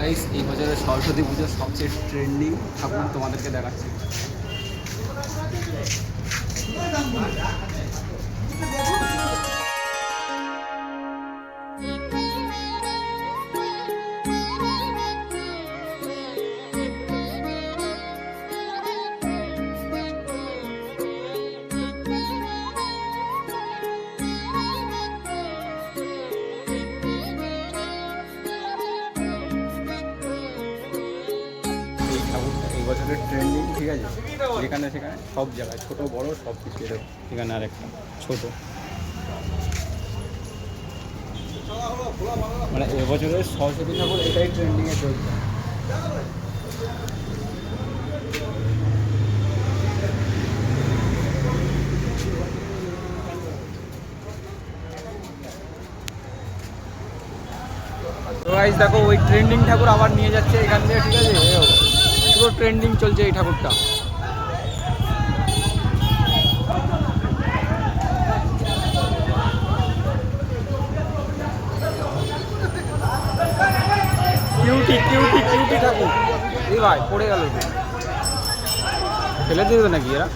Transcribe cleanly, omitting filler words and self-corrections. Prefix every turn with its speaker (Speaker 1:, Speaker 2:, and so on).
Speaker 1: Guys এই বছরের সরস্বতী পুজোর সবচেয়ে ট্রেন্ডিং ঠাকুর তোমাদেরকে দেখাচ্ছি। এই বছরের ট্রেন্ডিং, ঠিক আছে, যেখানে সেখানে সব জায়গায় ছোট বড় সব কিছু এরকম। এখানে আর একটা ছোট, মানে এবছরের সরস্বতী ঠাকুর এটাই ট্রেন্ডিংয়ে চলছে। তো গাইস দেখো ওই ট্রেন্ডিং ঠাকুর আবার নিয়ে যাচ্ছে এখান থেকে, ঠিক আছে, পুরো ট্রেন্ডিং চলছে এই ঠাকুরটা। কিউটি কিউটি কিউটি ঠাকুর। এই ভাই পড়ে গেল, ফেলে দেবে নাকি এরা?